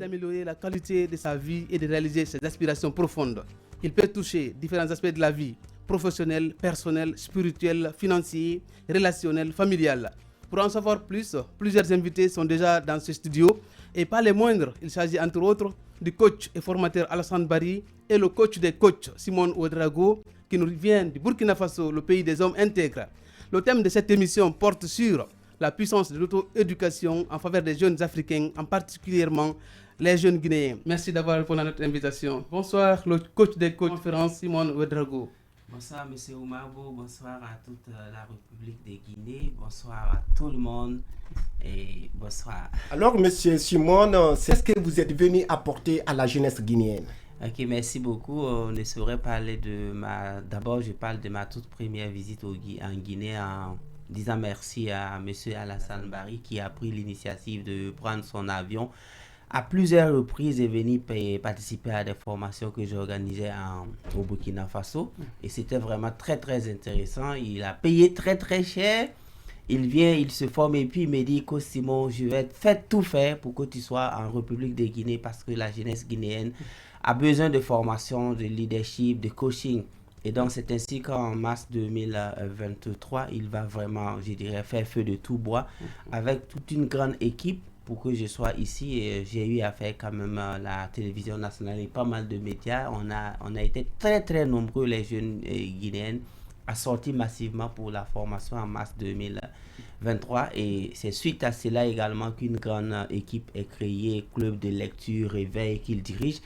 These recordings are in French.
d'améliorer la qualité de sa vie et de réaliser ses aspirations profondes. Il peut toucher différents aspects de la vie, professionnelle, personnelle, spirituelle, financière, relationnelle, familiale. Pour en savoir plus, plusieurs invités sont déjà dans ce studio et pas les moindres. Il s'agit entre autres du coach et formateur Alassane Bari et le coach des coachs Simone Ouedraogo qui nous vient du Burkina Faso, le pays des hommes intègres. Le thème de cette émission porte sur la puissance de l'auto-éducation en faveur des jeunes africains, en particulièrement les jeunes guinéens. Merci d'avoir répondu à notre invitation. Bonsoir, le coach des conférences Simone Ouedraogo. Bonsoir M. Oumarbo, bonsoir à toute la République de Guinée, bonsoir à tout le monde et bonsoir. Alors M. Simone, c'est ce que vous êtes venu apporter à la jeunesse guinéenne? Ok, merci beaucoup. On ne saurait parler de D'abord, je parle de ma toute première visite en Guinée en disant merci à M. Alassane Bari qui a pris l'initiative de prendre son avion à plusieurs reprises et venir participer à des formations que j'organisais au Burkina Faso. Et c'était vraiment très très intéressant. Il a payé très très cher. Il vient, il se forme et puis il me dit que Simon, je vais tout faire pour que tu sois en République de Guinée parce que la jeunesse guinéenne a besoin de formation, de leadership, de coaching. Et donc c'est ainsi qu'en mars 2023, il va vraiment, je dirais, faire feu de tout bois avec toute une grande équipe pour que je sois ici. Et j'ai eu à faire quand même la télévision nationale et pas mal de médias. On a été très très nombreux, les jeunes guinéennes, à sortir massivement pour la formation en mars 2023. Et c'est suite à cela également qu'une grande équipe est créée, club de lecture, réveil, qu'il dirige.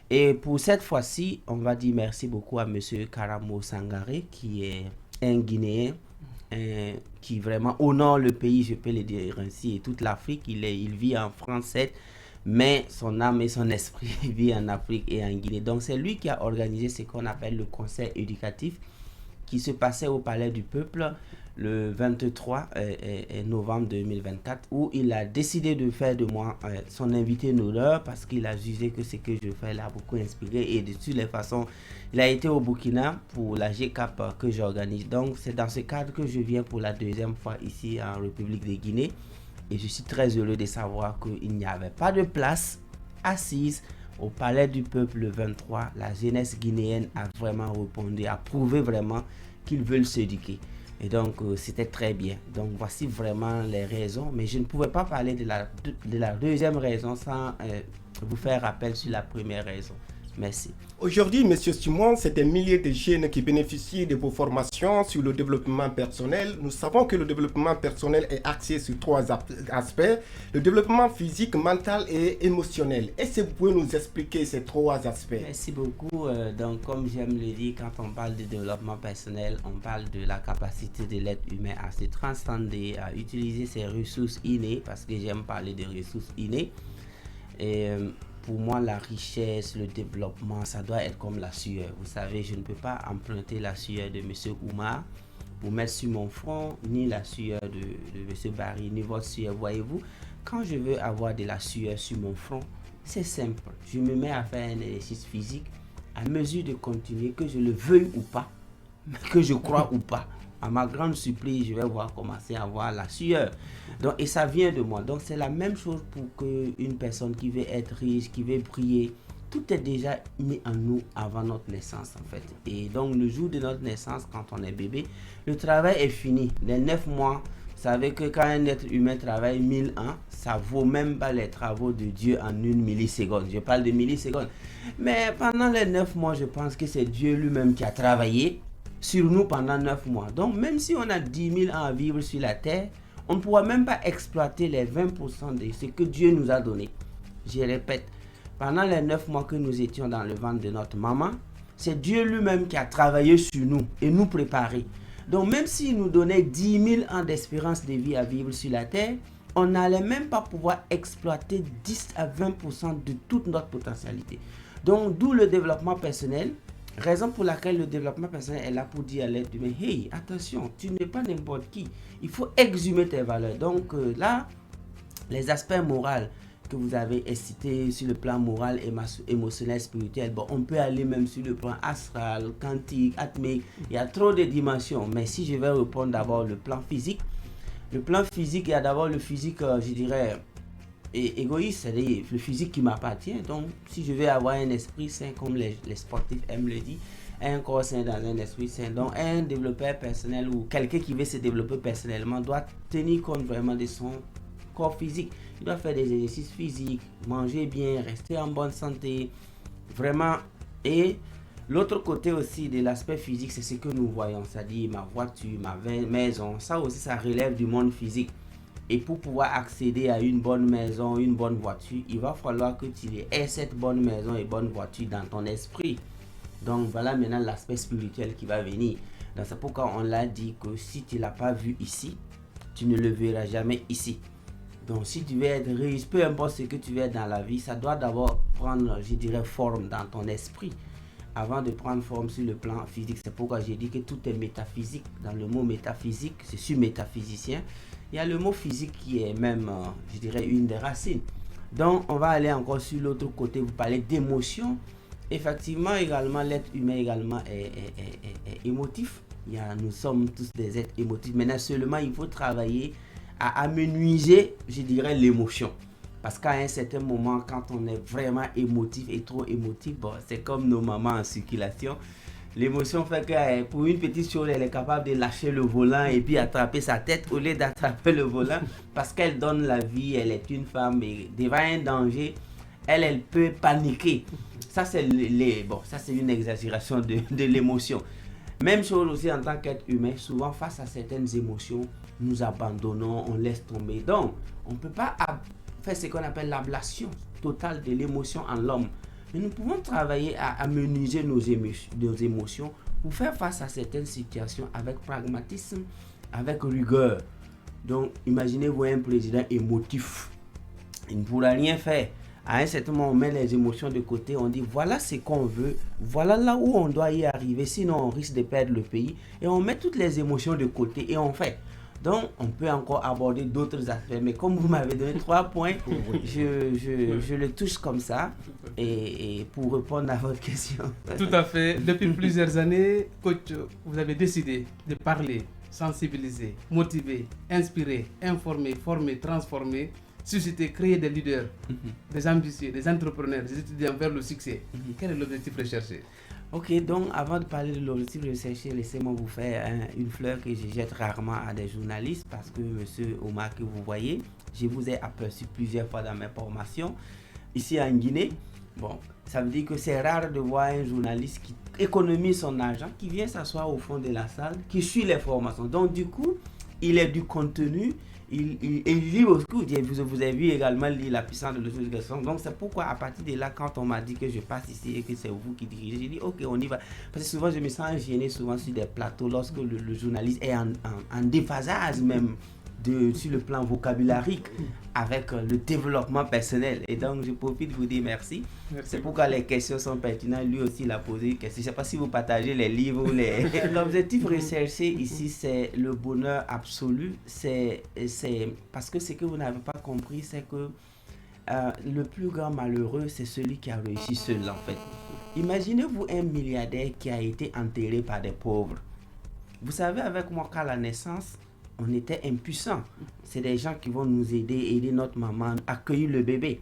Et pour cette fois-ci, on va dire merci beaucoup à M. Karamo Sangaré, qui est un Guinéen qui vraiment honore le pays, je peux le dire ainsi, et toute l'Afrique. Il vit en France, mais son âme et son esprit vivent en Afrique et en Guinée. Donc c'est lui qui a organisé ce qu'on appelle le conseil éducatif qui se passait au Palais du Peuple le 23 novembre 2024, où il a décidé de faire de moi son invité d'honneur parce qu'il a jugé que ce que je fais l'a beaucoup inspiré et de toutes les façons, il a été au Burkina pour la GCAP que j'organise. Donc c'est dans ce cadre que je viens pour la deuxième fois ici en République de Guinée et je suis très heureux de savoir qu'il n'y avait pas de place assise au Palais du Peuple le 23. La jeunesse guinéenne a vraiment répondu, a prouvé vraiment qu'ils veulent s'éduquer. Et donc, c'était très bien. Donc, voici vraiment les raisons. Mais je ne pouvais pas parler de la deuxième raison sans vous faire rappel sur la première raison. Merci. Aujourd'hui, M. Simon, c'est des milliers de jeunes qui bénéficient de vos formations sur le développement personnel. Nous savons que le développement personnel est axé sur trois aspects. Le développement physique, mental et émotionnel. Est-ce que vous pouvez nous expliquer ces trois aspects? Merci beaucoup. Donc, comme j'aime le dire, quand on parle de développement personnel, on parle de la capacité de l'être humain à se transcender, à utiliser ses ressources innées, parce que j'aime parler de ressources innées. Et pour moi, la richesse, le développement, ça doit être comme la sueur. Vous savez, je ne peux pas emprunter la sueur de M. Oumar pour mettre sur mon front, ni la sueur de M. Barry, ni votre sueur. Voyez-vous, quand je veux avoir de la sueur sur mon front, c'est simple. Je me mets à faire un exercice physique à mesure de continuer, que je le veuille ou pas, que je crois ou pas. À ma grande surprise, je vais commencer à avoir la sueur. Donc, et ça vient de moi. Donc, c'est la même chose pour une personne qui veut être riche, qui veut prier. Tout est déjà mis en nous avant notre naissance, en fait. Et donc, le jour de notre naissance, quand on est bébé, le travail est fini. Les 9 mois, vous savez que quand un être humain travaille 1000 ans, ça vaut même pas les travaux de Dieu en une milliseconde. Je parle de millisecondes. Mais pendant les 9 mois, je pense que c'est Dieu lui-même qui a travaillé sur nous pendant 9 mois. Donc, même si on a 10 000 ans à vivre sur la terre, on ne pourra même pas exploiter les 20% de ce que Dieu nous a donné. Je répète, pendant les 9 mois que nous étions dans le ventre de notre maman, c'est Dieu lui-même qui a travaillé sur nous et nous préparé. Donc, même s'il nous donnait 10 000 ans d'espérance de vie à vivre sur la terre, on n'allait même pas pouvoir exploiter 10 à 20% de toute notre potentialité. Donc, d'où le développement personnel. Raison pour laquelle le développement personnel est là pour dire à l'être humain, hey, attention, tu n'es pas n'importe qui. Il faut exhumer tes valeurs. Donc là, les aspects moraux que vous avez cités sur le plan moral, émotionnel, spirituel, bon, on peut aller même sur le plan astral, quantique, atmique. Il y a trop de dimensions. Mais si je vais répondre d'abord le plan physique, il y a d'abord le physique, je dirais, égoïste, c'est le physique qui m'appartient. Donc, si je veux avoir un esprit sain, comme les sportifs aiment le dire, un corps sain dans un esprit sain. Donc, un développeur personnel ou quelqu'un qui veut se développer personnellement doit tenir compte vraiment de son corps physique. Il doit faire des exercices physiques, manger bien, rester en bonne santé. Vraiment. Et l'autre côté aussi de l'aspect physique, c'est ce que nous voyons. C'est-à-dire ma voiture, ma maison. Ça aussi, ça relève du monde physique. Et pour pouvoir accéder à une bonne maison, une bonne voiture, il va falloir que tu aies cette bonne maison et bonne voiture dans ton esprit. Donc voilà maintenant l'aspect spirituel qui va venir. Donc c'est pourquoi on l'a dit que si tu ne l'as pas vu ici, tu ne le verras jamais ici. Donc si tu veux être riche, peu importe ce que tu veux être dans la vie, ça doit d'abord prendre, je dirais, forme dans ton esprit avant de prendre forme sur le plan physique. C'est pourquoi j'ai dit que tout est métaphysique. Dans le mot métaphysique, je suis métaphysicien. Il y a le mot physique qui est même, je dirais, une des racines. Donc, on va aller encore sur l'autre côté. Vous parlez d'émotion. Effectivement, également, l'être humain également est émotif. Nous sommes tous des êtres émotifs. Maintenant, seulement, il faut travailler à amenuiser, je dirais, l'émotion. Parce qu'à un certain moment, quand on est vraiment émotif et trop émotif, bon, c'est comme nos mamans en circulation. L'émotion fait que pour une petite chose, elle est capable de lâcher le volant et puis attraper sa tête au lieu d'attraper le volant parce qu'elle donne la vie, elle est une femme et devant un danger, elle peut paniquer. Ça, c'est ça, c'est une exagération de l'émotion. Même chose aussi en tant qu'être humain, souvent face à certaines émotions, nous abandonnons, on laisse tomber. Donc, on ne peut pas faire ce qu'on appelle l'ablation totale de l'émotion en l'homme. Mais nous pouvons travailler à amenuiser nos émotions pour faire face à certaines situations avec pragmatisme, avec rigueur. Donc, imaginez-vous un président émotif. Il ne pourra rien faire. À un certain moment, on met les émotions de côté, on dit voilà ce qu'on veut, voilà là où on doit y arriver, sinon on risque de perdre le pays. Et on met toutes les émotions de côté et on fait. Donc, on peut encore aborder d'autres aspects. Mais comme vous m'avez donné 3 points, je le touche comme ça. Et pour répondre à votre question. Tout à fait. Depuis plusieurs années, coach, vous avez décidé de parler, sensibiliser, motiver, inspirer, informer, former, transformer, susciter, créer des leaders, des ambitieux, des entrepreneurs, des étudiants vers le succès. Quel est l'objectif recherché? Ok, donc avant de parler de l'objectif recherché, laissez-moi vous faire une fleur que je jette rarement à des journalistes parce que monsieur Omar que vous voyez, je vous ai aperçu plusieurs fois dans mes formations ici en Guinée. Bon, ça veut dire que c'est rare de voir un journaliste qui économise son argent, qui vient s'asseoir au fond de la salle, qui suit les formations. Donc du coup, il est du contenu. Il lit beaucoup. Vous avez vu également lire La puissance de l'autorisation. Donc c'est pourquoi à partir de là, quand on m'a dit que je passe ici et que c'est vous qui dirigez, j'ai dit ok, on y va. Parce que souvent je me sens gêné souvent sur des plateaux lorsque le journaliste est en déphasage même sur le plan vocabularique avec le développement personnel. Et donc je profite de vous dire merci. C'est pourquoi les questions sont pertinentes. Lui aussi il a posé une question. Je ne sais pas si vous partagez les livres ou les... L'objectif recherché ici, c'est le bonheur absolu. C'est parce que ce que vous n'avez pas compris, c'est que le plus grand malheureux, c'est celui qui a réussi seul en fait. Imaginez-vous un milliardaire qui a été enterré par des pauvres. Vous savez, avec moi, qu'à la naissance, on était impuissants. C'est des gens qui vont nous aider notre maman, accueillir le bébé.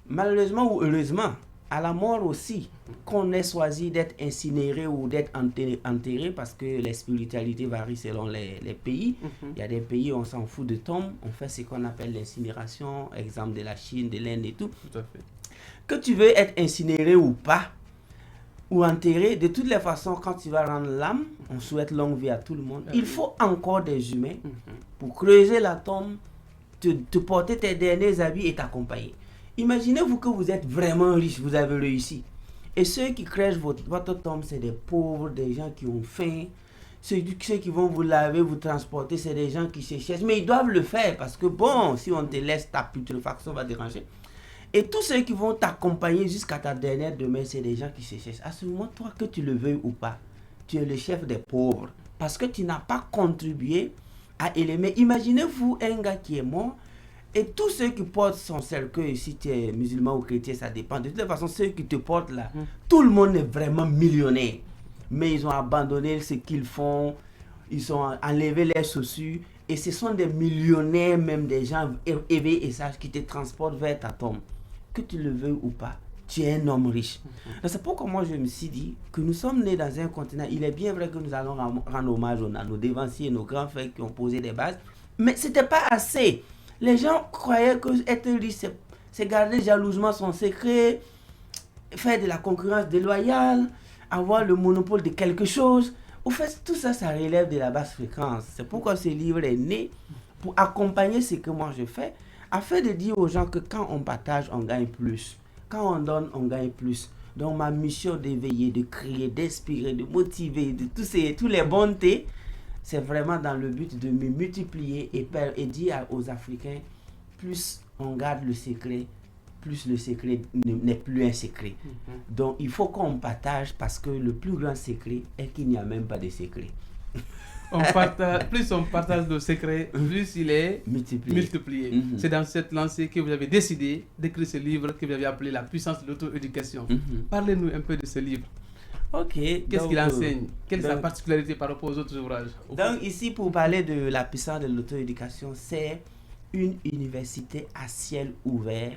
Malheureusement ou heureusement, à la mort aussi, qu'on ait choisi d'être incinéré ou d'être enterré parce que les spiritualités varient selon les pays. Il y a des pays où on s'en fout de tombe, on fait ce qu'on appelle l'incinération, exemple de la Chine, de l'Inde et tout. Tout à fait. Que tu veux être incinéré ou pas, ou enterré, de toutes les façons, quand tu vas rendre l'âme, on souhaite longue vie à tout le monde. Il faut encore des humains pour creuser la tombe, te porter tes derniers habits et t'accompagner. Imaginez-vous que vous êtes vraiment riche, vous avez réussi. Et ceux qui creusent votre tombe, c'est des pauvres, des gens qui ont faim. Ceux qui vont vous laver, vous transporter, c'est des gens qui se cherchent. Mais ils doivent le faire parce que bon, si on te laisse, ta putréfaction va déranger. Et tous ceux qui vont t'accompagner jusqu'à ta dernière demeure, c'est des gens qui se cherchent. À ce moment, toi, que tu le veuilles ou pas, tu es le chef des pauvres. Parce que tu n'as pas contribué à élever. Imaginez-vous un gars qui est mort et tous ceux qui portent son cercueil, si tu es musulman ou chrétien, ça dépend. De toute façon, ceux qui te portent là, tout le monde est vraiment millionnaire. Mais ils ont abandonné ce qu'ils font, ils ont enlevé leurs chaussures Et ce sont des millionnaires, même des gens éveillés et sages qui te transportent vers ta tombe. Que tu le veuilles ou pas, tu es un homme riche. Donc c'est pourquoi moi je me suis dit que nous sommes nés dans un continent. Il est bien vrai que nous allons rendre hommage à nos dévanciers, nos grands frères qui ont posé des bases. Mais ce n'était pas assez. Les gens croyaient que être riche, c'est garder jalousement son secret, faire de la concurrence déloyale, avoir le monopole de quelque chose. Au fait, tout ça, ça relève de la basse fréquence. C'est pourquoi ce livre est né, pour accompagner ce que moi je fais, afin de dire aux gens que quand on partage, on gagne plus. Quand on donne, on gagne plus. Donc ma mission d'éveiller, de créer, d'inspirer, de motiver, de tous les bontés, c'est vraiment dans le but de me multiplier et dire aux Africains, plus on garde le secret, plus le secret n'est plus un secret. Donc il faut qu'on partage parce que le plus grand secret est qu'il n'y a même pas de secret. Plus on partage le secret, plus il est multiplié. C'est dans cette lancée que vous avez décidé d'écrire ce livre que vous avez appelé La puissance de l'auto-éducation. Parlez-nous un peu de ce livre. Ok. Qu'est-ce qu'il enseigne? Quelle est sa particularité par rapport aux autres ouvrages? Donc ici, pour parler de la puissance de l'auto-éducation, c'est une université à ciel ouvert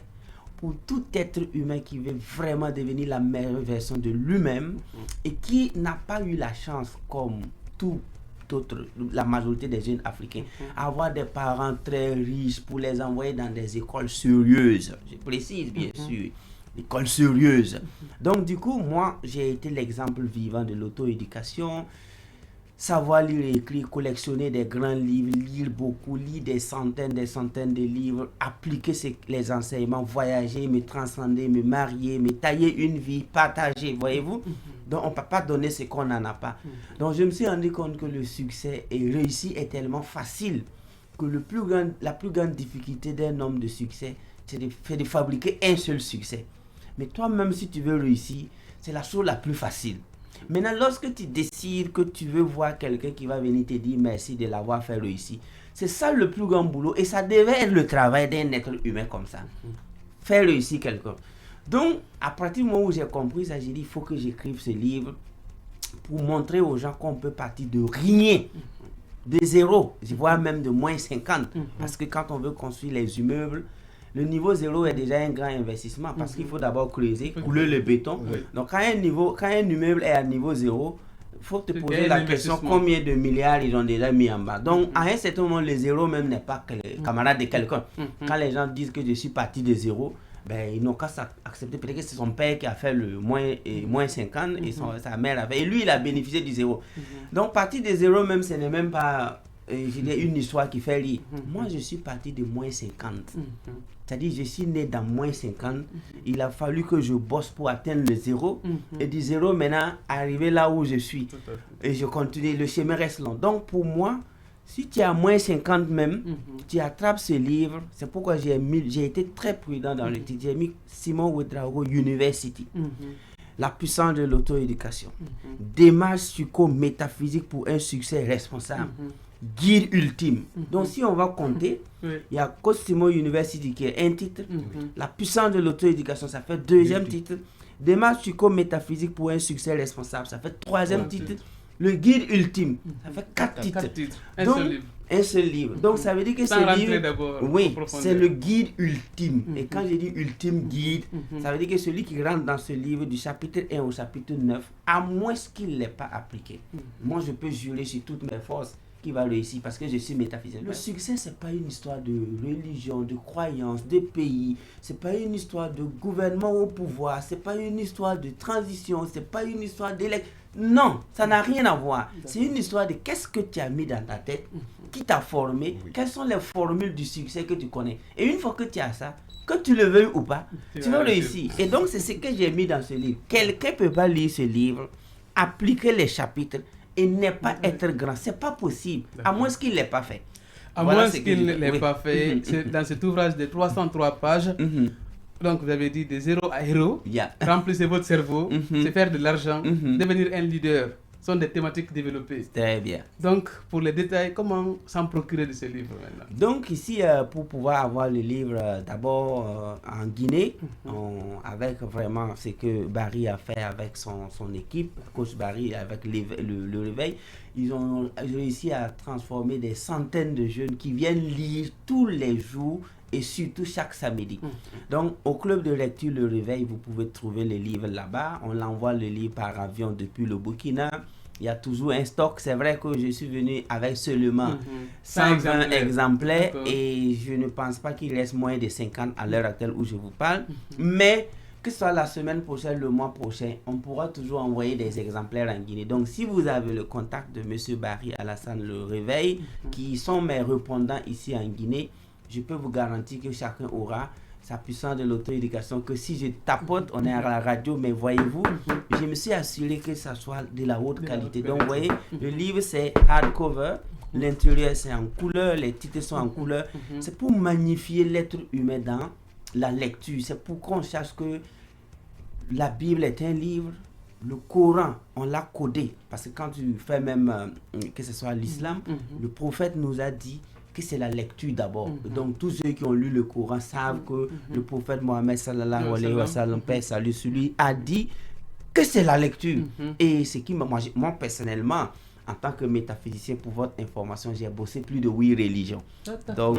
pour tout être humain qui veut vraiment devenir la meilleure version de lui-même et qui n'a pas eu la chance, comme la majorité des jeunes africains, avoir des parents très riches pour les envoyer dans des écoles sérieuses. Je précise bien sûr, écoles sérieuses. Donc du coup, moi, j'ai été l'exemple vivant de l'auto-éducation. Savoir lire et écrire, collectionner des grands livres, lire beaucoup, lire des centaines de livres, appliquer les enseignements, voyager, me transcender, me marier, me tailler une vie, partager, voyez-vous. Donc on ne peut pas donner ce qu'on n'en a pas. Donc je me suis rendu compte que le succès et réussir est tellement facile que la plus grande difficulté d'un homme de succès, c'est de fabriquer un seul succès. Mais toi-même, si tu veux réussir, c'est la chose la plus facile. Maintenant, lorsque tu décides que tu veux voir quelqu'un qui va venir te dire merci de l'avoir fait réussir, c'est ça le plus grand boulot et ça devait être le travail d'un être humain comme ça. Faire réussir quelqu'un. Donc, à partir du moment où j'ai compris ça, j'ai dit il faut que j'écrive ce livre pour montrer aux gens qu'on peut partir de rien, de zéro, voire même de moins 50. Parce que quand on veut construire les immeubles, le niveau 0 est déjà un grand investissement parce qu'il faut d'abord creuser, couler le béton. Donc quand un immeuble est à niveau 0, il faut te poser la question combien de milliards ils ont déjà mis en bas. Donc à un certain moment, le 0 même n'est pas camarade de quelqu'un. Quand les gens disent que je suis parti de 0, ben, ils n'ont qu'à accepter. Peut-être que c'est son père qui a fait le moins 50 et sa mère a fait. Et lui, il a bénéficié du 0. Donc partir de 0 même, ce n'est même pas une histoire qui fait rire. Moi, je suis parti de moins 50. C'est-à-dire, je suis né dans moins 50. Il a fallu que je bosse pour atteindre le 0. Et du 0, maintenant, arriver là où je suis. Et je continue. Le chemin reste long. Donc, pour moi, si tu es à moins 50 même, tu attrapes ce livre. C'est pourquoi j'ai été très prudent dans le titre. J'ai mis Simon Ouedraogo University. La puissance de l'auto-éducation. Démarche psycho-métaphysique pour un succès responsable. Guide ultime. Donc si on va compter, il y a Simon University qui est un titre. La puissance de l'auto-éducation, ça fait deuxième titre. Démarche psycho-métaphysique pour un succès responsable, ça fait troisième titre. Le guide ultime, ça fait 4 titres. Donc, un seul livre. Donc ça veut dire que ce livre, oui, c'est le guide ultime. Et quand je dis ultime guide, ça veut dire que celui qui rentre dans ce livre du chapitre 1 au chapitre 9, à moins qu'il ne l'ait pas appliqué, moi je peux jurer sur toutes mes forces qui va réussir parce que je suis métaphysicien. Le succès, c'est pas une histoire de religion, de croyance, de pays. C'est pas une histoire de gouvernement au pouvoir. C'est pas une histoire de transition. C'est pas une histoire d'élection. Non, ça n'a rien à voir. C'est une histoire de qu'est-ce que tu as mis dans ta tête, qui t'a formé, quelles sont les formules du succès que tu connais. Et une fois que tu as ça, que tu le veuilles ou pas, tu vas réussir. Et donc, c'est ce que j'ai mis dans ce livre. Quelqu'un peut pas lire ce livre, appliquer les chapitres, et ne pas être grand. C'est pas possible, à moins qu'il ne l'ait pas fait. À moins qu'il ne l'ait pas fait. C'est dans cet ouvrage de 303 pages. Donc, vous avez dit de 0 à héros. Remplissez votre cerveau, c'est faire de l'argent, devenir un leader. sont des thématiques développées. Très bien. Donc, pour les détails, comment s'en procurer de ces livres maintenant? Donc ici, pour pouvoir avoir le livre, d'abord en Guinée, avec vraiment ce que Barry a fait avec son équipe, coach Barry avec le réveil, ils ont réussi à transformer des centaines de jeunes qui viennent lire tous les jours et surtout chaque samedi. Donc au club de lecture Le Réveil, vous pouvez trouver les livres là-bas. On l'envoie le livre par avion depuis le Burkina. Il y a toujours un stock. C'est vrai que je suis venu avec seulement 120 exemplaires et je ne pense pas qu'il reste moins de 50 à l'heure actuelle où je vous parle. Mais que ce soit la semaine prochaine, le mois prochain, on pourra toujours envoyer des exemplaires en Guinée. Donc si vous avez le contact de M. Barry Alassane Le Réveil, qui sont mes répondants ici en Guinée, je peux vous garantir que chacun aura sa puissance de l'auto-éducation, que si je tapote, on est à la radio, mais voyez-vous, je me suis assuré que ça soit de la haute qualité. Donc, vous voyez, le livre, c'est hardcover, l'intérieur, c'est en couleur, les titres sont en couleur. C'est pour magnifier l'être humain dans la lecture. C'est pour qu'on sache que la Bible est un livre, le Coran, on l'a codé. Parce que quand tu fais même, que ce soit l'islam, le prophète nous a dit que c'est la lecture d'abord. Donc tous ceux qui ont lu le Coran savent que le prophète Mohammed sallallahu alayhi wa sallam, paix salut sur lui, a dit que c'est la lecture. Et ce qui moi personnellement, en tant que métaphysicien, pour votre information, j'ai bossé plus de 8 religions. Donc,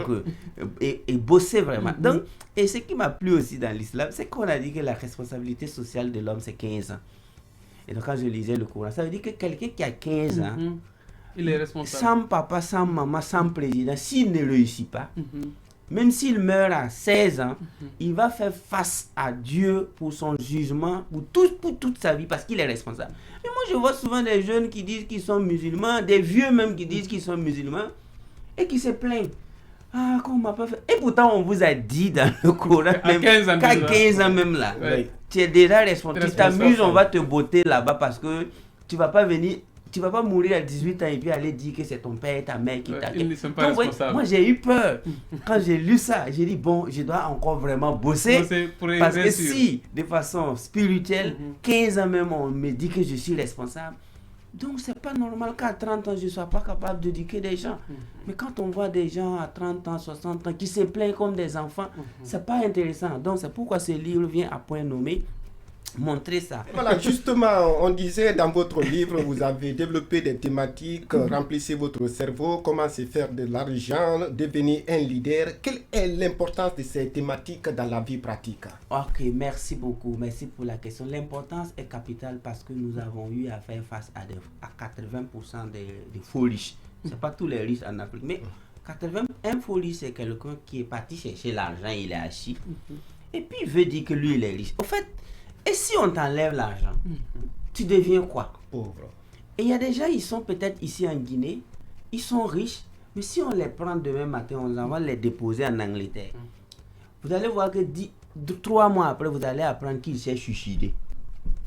et bossé vraiment. Donc, et ce qui m'a plu aussi dans l'islam, c'est qu'on a dit que la responsabilité sociale de l'homme, c'est 15 ans. Et donc quand je lisais le Coran, ça veut dire que quelqu'un qui a 15 ans, il est responsable. Sans papa, sans maman, sans président, s'il ne réussit pas, même s'il meurt à 16 ans, il va faire face à Dieu pour son jugement, pour toute sa vie, parce qu'il est responsable. Mais moi, je vois souvent des jeunes qui disent qu'ils sont musulmans, des vieux même qui disent qu'ils sont musulmans, et qui se plaignent. Ah, qu'on m'a pas fait. Et pourtant, on vous a dit dans le Coran, même qu'à 15 ans même là, tu es déjà responsable. Tu t'amuses, on va te botter là-bas parce que tu vas pas venir. Tu vas pas mourir à 18 ans et puis aller dire que c'est ton père et ta mère qui t'a... Ils ne sont pas responsables. Moi, j'ai eu peur. Quand j'ai lu ça, j'ai dit, bon, je dois encore vraiment bosser. Parce que si, de façon spirituelle, 15 ans même, on me dit que je suis responsable. Donc, c'est pas normal qu'à 30 ans, je ne sois pas capable d'éduquer des gens. Mais quand on voit des gens à 30 ans, 60 ans, qui se plaignent comme des enfants, c'est pas intéressant. Donc, c'est pourquoi ce livre vient à point nommé montrer ça. Voilà, justement, on disait dans votre livre, vous avez développé des thématiques, remplissez votre cerveau, comment se faire de l'argent, devenir un leader. Quelle est l'importance de ces thématiques dans la vie pratique? Ok, merci beaucoup. Merci pour la question. L'importance est capitale parce que nous avons eu à faire face à 80% des faux riches. Ce n'est pas tous les riches en Afrique, mais 81 faux riches, c'est quelqu'un qui est parti chercher l'argent, il est assis. Et puis il veut dire que lui, il est riche. Au fait, et si on t'enlève l'argent, tu deviens quoi? Pauvre. Et il y a des gens, ils sont peut-être ici en Guinée, ils sont riches, mais si on les prend demain matin, on va les déposer en Angleterre. Vous allez voir que 3 mois après, vous allez apprendre qu'il s'est suicidé.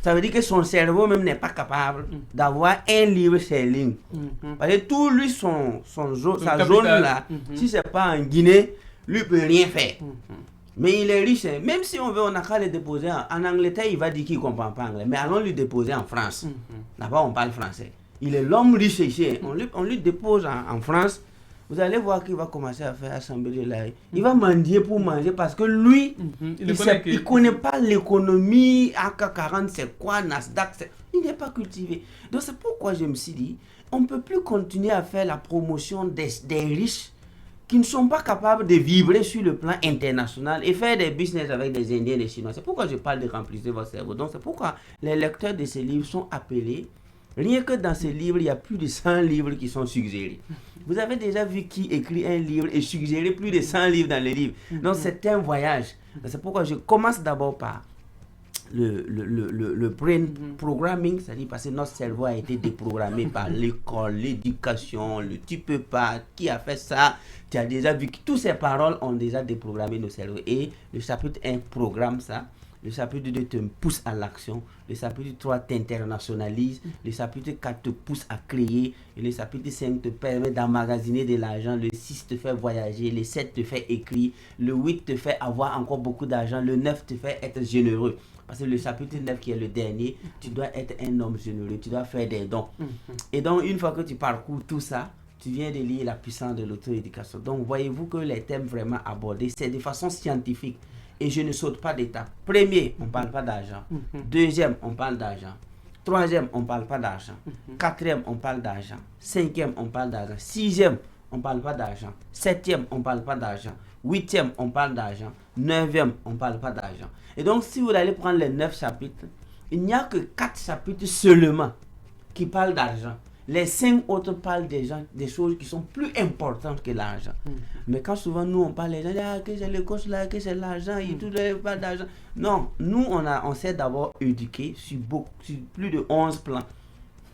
Ça veut dire que son cerveau même n'est pas capable d'avoir un livre sterling. Parce que tout lui, sa zone là, si ce n'est pas en Guinée, lui ne peut rien faire. Mais il est riche, hein. Même si on veut, on n'a qu'à le déposer en Angleterre, il va dire qu'il ne comprend pas anglais. Mais allons lui déposer en France. Là-bas, on parle français. Il est l'homme riche ici. Hein. On lui dépose en France. Vous allez voir qu'il va commencer à faire assembler là. Il va mendier pour manger parce que lui, il ne connaît pas l'économie. AK40, c'est quoi? Nasdaq, il n'est pas cultivé. Donc c'est pourquoi je me suis dit, on ne peut plus continuer à faire la promotion des riches qui ne sont pas capables de vibrer sur le plan international et faire des business avec des Indiens et des Chinois. C'est pourquoi je parle de remplir votre cerveau. Donc c'est pourquoi les lecteurs de ces livres sont appelés. Rien que dans ces livres, il y a plus de 100 livres qui sont suggérés. Vous avez déjà vu qui écrit un livre et suggérer plus de 100 livres dans le livre. Donc c'est un voyage. C'est pourquoi je commence d'abord par le brain programming, c'est-à-dire parce que notre cerveau a été déprogrammé par l'école, l'éducation, le tu peux pas, qui a fait ça, tu as déjà vu que toutes ces paroles ont déjà déprogrammé nos cerveaux. Et le chapitre 1 programme ça. Le chapitre 2 te pousse à l'action. Le chapitre 3 t'internationalise. Le chapitre 4 te pousse à créer. Et le chapitre 5 te permet d'emmagasiner de l'argent. Le 6 te fait voyager. Le 7 te fait écrire. Le 8 te fait avoir encore beaucoup d'argent. Le 9 te fait être généreux. Parce que le chapitre 9 qui est le dernier, tu dois être un homme généreux. Tu dois faire des dons. Et donc, une fois que tu parcours tout ça, tu viens de lire la puissance de l'auto-éducation. Donc, voyez-vous que les thèmes vraiment abordés, c'est de façon scientifique. Et je ne saute pas d'étape. Premier, on ne parle pas d'argent. Deuxième, on parle d'argent. Troisième, on ne parle pas d'argent. Quatrième, on parle d'argent. Cinquième, on parle d'argent. Sixième, on ne parle pas d'argent. Septième, on ne parle pas d'argent. Huitième, on parle d'argent. Neuvième, on ne parle pas d'argent. Et donc, si vous allez prendre les 9 chapitres, il n'y a que 4 chapitres seulement qui parlent d'argent. Les 5 autres parlent des choses qui sont plus importantes que l'argent. Mais quand souvent nous on parle, les gens disent ah, que c'est le coach là, que c'est l'argent, et tout, pas d'argent. Non, nous on s'est d'abord éduqué sur plus de 11 plans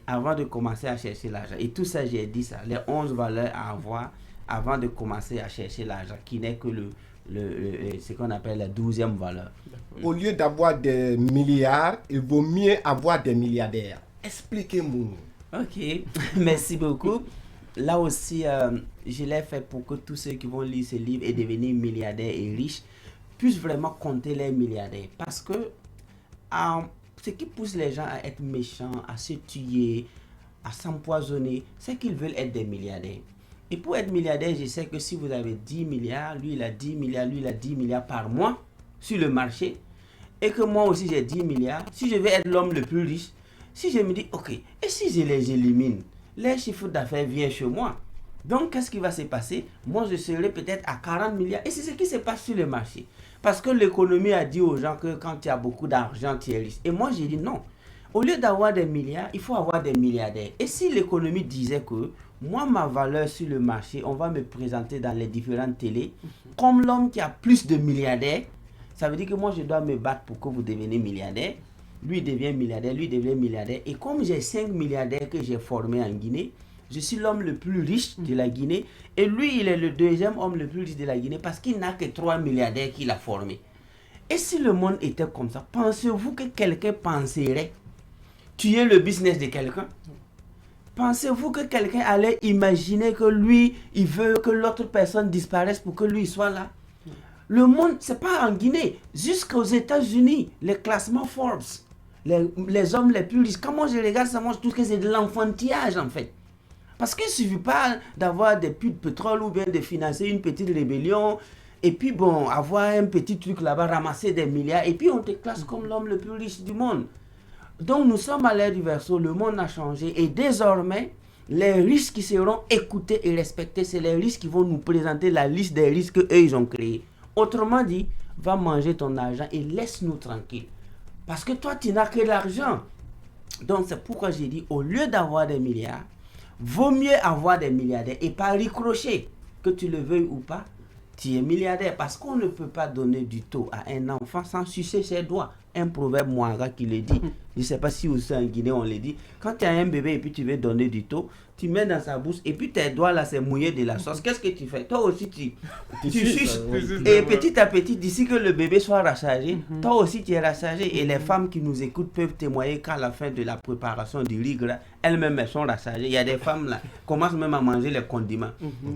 avant de commencer à chercher l'argent. Et tout ça, j'ai dit ça, les 11 valeurs à avoir avant de commencer à chercher l'argent, qui n'est que ce qu'on appelle la 12e valeur. Au lieu d'avoir des milliards, il vaut mieux avoir des milliardaires. Expliquez-moi. Ok, merci beaucoup. Là aussi, je l'ai fait pour que tous ceux qui vont lire ce livre et devenir milliardaires et riches puissent vraiment compter les milliardaires. Parce que ce qui pousse les gens à être méchants, à se tuer, à s'empoisonner, c'est qu'ils veulent être des milliardaires. Et pour être milliardaire, je sais que si vous avez 10 milliards, lui il a 10 milliards, lui il a 10 milliards par mois sur le marché, et que moi aussi j'ai 10 milliards, si je veux être l'homme le plus riche, si je me dis, ok, et si je les élimine, les chiffres d'affaires viennent chez moi. Donc, qu'est-ce qui va se passer? Moi, je serai peut-être à 40 milliards. Et c'est ce qui se passe sur le marché. Parce que l'économie a dit aux gens que quand tu as beaucoup d'argent, tu es riche. Et moi, j'ai dit non. Au lieu d'avoir des milliards, il faut avoir des milliardaires. Et si l'économie disait que moi, ma valeur sur le marché, on va me présenter dans les différentes télés comme l'homme qui a plus de milliardaires, ça veut dire que moi, je dois me battre pour que vous deveniez milliardaire. Lui devient milliardaire, lui devient milliardaire. Et comme j'ai 5 milliardaires que j'ai formés en Guinée, je suis l'homme le plus riche de la Guinée. Et lui, il est le deuxième homme le plus riche de la Guinée parce qu'il n'a que 3 milliardaires qu'il a formés. Et si le monde était comme ça, pensez-vous que quelqu'un penserait tuer le business de quelqu'un? Pensez-vous que quelqu'un allait imaginer que lui, il veut que l'autre personne disparaisse pour que lui soit là? Le monde, c'est pas en Guinée, jusqu'aux États-Unis, les classements Forbes, les hommes les plus riches, quand moi je regarde ça, moi je trouve que c'est de l'enfantillage en fait. Parce qu'il ne suffit pas d'avoir des puits de pétrole ou bien de financer une petite rébellion et puis bon, avoir un petit truc là-bas, ramasser des milliards et puis on te classe comme l'homme le plus riche du monde. Donc nous sommes à l'ère du Verseau, le monde a changé et désormais, les riches qui seront écoutés et respectés, c'est les riches qui vont nous présenter la liste des risques qu'eux ils ont créés. Autrement dit, va manger ton argent et laisse-nous tranquilles. Parce que toi, tu n'as que l'argent. Donc, c'est pourquoi j'ai dit, au lieu d'avoir des milliards, vaut mieux avoir des milliardaires et pas ricrocher. Que tu le veuilles ou pas, tu es milliardaire. Parce qu'on ne peut pas donner du taux à un enfant sans sucer ses doigts. Un proverbe Mouara qui le dit. Je ne sais pas si aussi en Guinée on le dit. Quand tu as un bébé et puis tu veux donner du taux, tu mets dans sa bouche et puis tes doigts là c'est mouillé de la sauce. Qu'est-ce que tu fais? Toi aussi tu suces. Et petit à petit, d'ici que le bébé soit rassasié, toi aussi tu es rassasié. Et les femmes qui nous écoutent peuvent témoigner qu'à la fin de la préparation du riz gras, elles-mêmes elles sont rassasiées. Il y a des femmes là qui commencent même à manger les condiments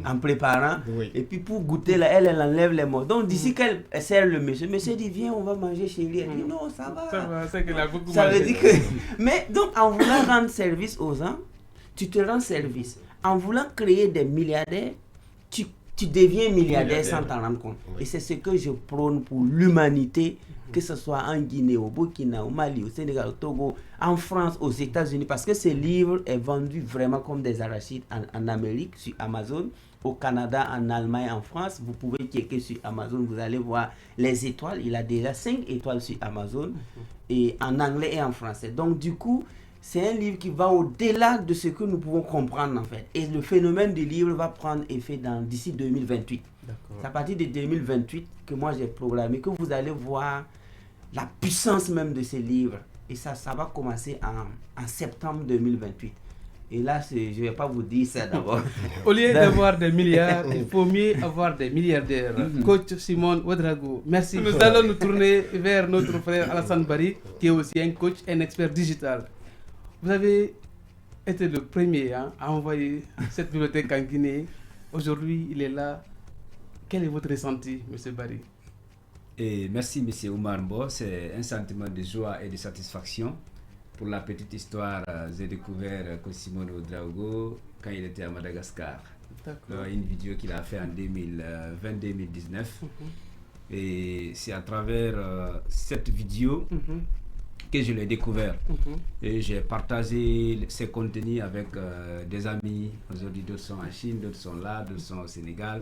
en préparant. Et puis pour goûter là, elle enlève les mots. Donc d'ici qu'elle sert le monsieur dit viens on va manger chez lui. Elle dit non ça va. Ça va, c'est qu'elle a beaucoup Ça mangé. veut dire que... Mais donc en voulant rendre service aux gens, tu te rends service. En voulant créer des milliardaires, tu deviens milliardaire sans t'en rendre compte. Et c'est ce que je prône pour l'humanité, que ce soit en Guinée, au Burkina, au Mali, au Sénégal, au Togo, en France, aux États-Unis, parce que ce livre est vendu vraiment comme des arachides en Amérique, sur Amazon, au Canada, en Allemagne, en France. Vous pouvez checker sur Amazon, vous allez voir les étoiles. Il a déjà 5 étoiles sur Amazon, et en anglais et en français. Donc du coup, c'est un livre qui va au-delà de ce que nous pouvons comprendre en fait. Et le phénomène du livre va prendre effet d'ici 2028. C'est à partir de 2028 que moi j'ai programmé, que vous allez voir la puissance même de ce livre. Et ça va commencer en septembre 2028. Et là, je ne vais pas vous dire ça d'abord. Au lieu d'avoir des milliards, il faut mieux avoir des milliardaires. Coach Simon Ouedraogo, merci. Nous allons nous tourner vers notre frère Alassane Barry, qui est aussi un coach, un expert digital. Vous avez été le premier à envoyer cette bibliothèque en Guinée. Aujourd'hui, il est là. Quel est votre ressenti, M. Barry? Et merci, M. Oumar Mbo. C'est un sentiment de joie et de satisfaction. Pour la petite histoire, j'ai découvert Simon Ouedraogo quand il était à Madagascar. Une vidéo qu'il a fait en 2020-2019. Et c'est à travers cette vidéo que je l'ai découvert. Et j'ai partagé ces contenus avec des amis. Aujourd'hui, d'autres sont en Chine, d'autres sont là, d'autres sont au Sénégal.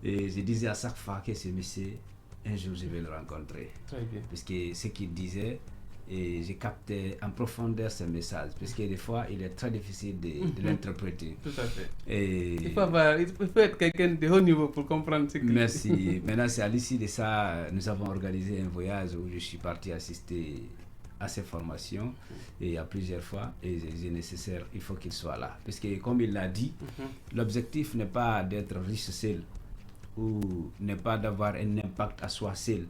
Et je disais à chaque fois que ce monsieur, un jour, je vais le rencontrer. Très bien. Parce que ce qu'il disait, et j'ai capté en profondeur ce message, parce que des fois, il est très difficile de l'interpréter. Tout à fait. Et il faut être quelqu'un de haut niveau pour comprendre ce qu'il dit. Merci. Maintenant, c'est à l'issue de ça, nous avons organisé un voyage où je suis parti assister à ces formations et à plusieurs fois, et c'est nécessaire, il faut qu'il soit là. Parce que comme il l'a dit, l'objectif n'est pas d'être riche seul ou n'est pas d'avoir un impact à soi seul.